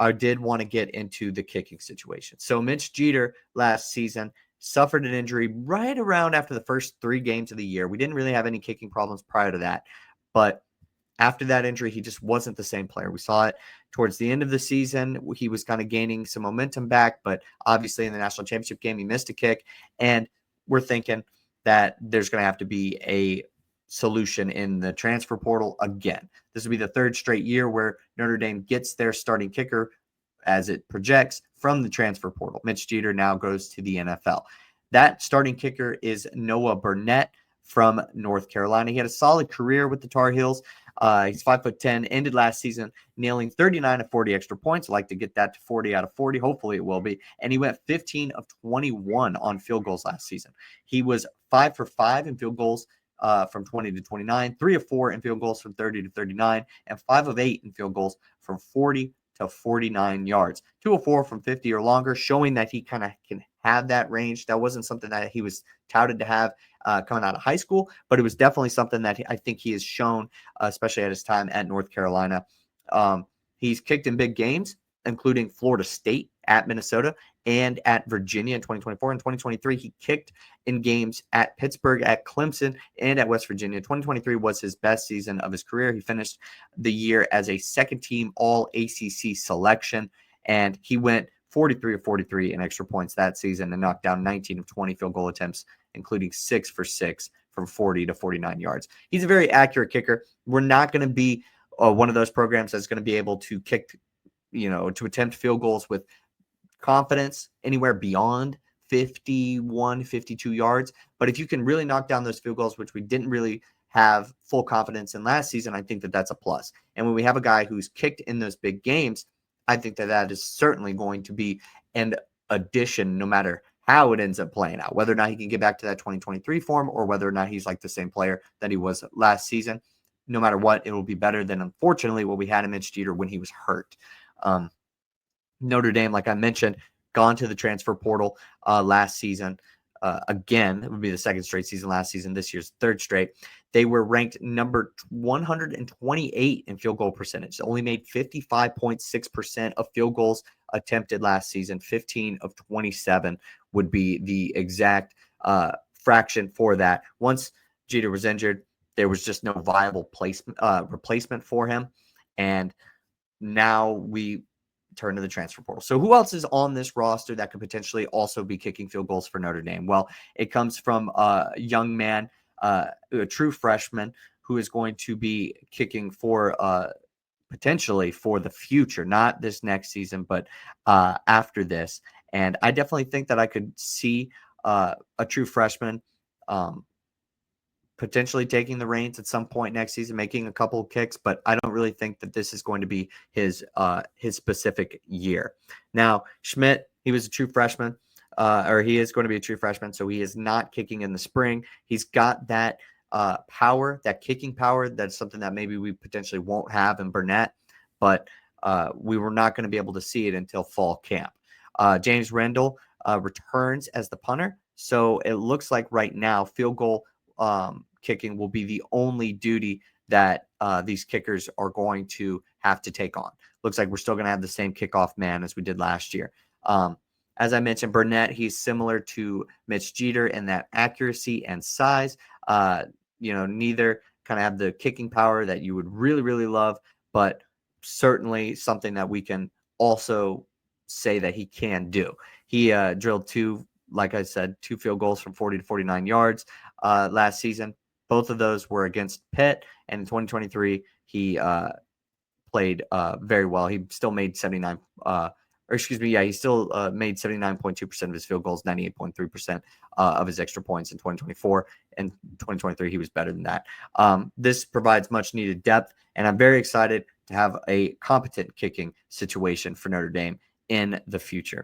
I did want to get into the kicking situation. So Mitch Jeter last season suffered an injury right around after the first 3 games of the year. We didn't really have any kicking problems prior to that, but after that injury, he just wasn't the same player. We saw it towards the end of the season. He was kind of gaining some momentum back, but obviously in the national championship game, he missed a kick. And we're thinking that there's going to have to be a solution in the transfer portal again. This will be the 3rd straight year where Notre Dame gets their starting kicker, as it projects, from the transfer portal. Mitch Jeter now goes to the NFL. That starting kicker is Noah Burnett from North Carolina. He had a solid career with the Tar Heels. He's 5'10", ended last season nailing 39 of 40 extra points. I'd like to get that to 40 out of 40. Hopefully it will be. And he went 15 of 21 on field goals last season. He was 5 for 5 in field goals from 20 to 29, 3 of 4 in field goals from 30 to 39, and 5 of 8 in field goals from 40 to 49 yards. 2 of 4 from 50 or longer, showing that he kind of can have that range. That wasn't something that he was touted to have coming out of high school, but it was definitely something that I think he has shown, especially at his time at North Carolina. He's kicked in big games, including Florida State, at Minnesota, and at Virginia in 2024. In 2023, he kicked in games at Pittsburgh, at Clemson, and at West Virginia. 2023 was his best season of his career. He finished the year as a second-team All-ACC selection, and he went 43 of 43 in extra points that season and knocked down 19 of 20 field goal attempts, including 6 for 6 from 40 to 49 yards. He's a very accurate kicker. We're not going to be one of those programs that's going to be able to kick, to attempt field goals with confidence anywhere beyond 51, 52 yards. But if you can really knock down those field goals, which we didn't really have full confidence in last season, I think that that's a plus. And when we have a guy who's kicked in those big games, I think that that is certainly going to be an addition, no matter how it ends up playing out, whether or not he can get back to that 2023 form or whether or not he's like the same player that he was last season. No matter what, it will be better than, unfortunately, what we had in Mitch Jeter when he was hurt. Notre Dame, like I mentioned, gone to the transfer portal last season. Again, it would be the 2nd straight season last season. This year's 3rd straight. They were ranked number 128 in field goal percentage. They only made 55.6% of field goals attempted last season. 15 of 27 would be the exact fraction for that. Once Jeter was injured, there was just no viable replacement for him. And now we turn to the transfer portal. So who else is on this roster that could potentially also be kicking field goals for Notre Dame? Well, it comes from a young man, a true freshman, who is going to be kicking for potentially for the future, not this next season, but after this. And I definitely think that I could see a true freshman potentially taking the reins at some point next season, making a couple of kicks, but I don't really think that this is going to be his specific year. Now, Schmidt, he was a true freshman, or he is going to be a true freshman, so he is not kicking in the spring. He's got that power, that kicking power. That's something that maybe we potentially won't have in Burnett, but we were not going to be able to see it until fall camp. James Rendell returns as the punter, so it looks like right now field goal kicking will be the only duty that these kickers are going to have to take on. Looks like we're still going to have the same kickoff man as we did last year. As I mentioned, Burnett, he's similar to Mitch Jeter in that accuracy and size. Neither kind of have the kicking power that you would really, really love, but certainly something that we can also say that he can do. He drilled 2 field goals from 40 to 49 yards last season. Both of those were against Pitt, and in 2023, he played very well. He still made 79.2% of his field goals, 98.3% of his extra points in 2024. And 2023, he was better than that. This provides much needed depth, and I'm very excited to have a competent kicking situation for Notre Dame in the future.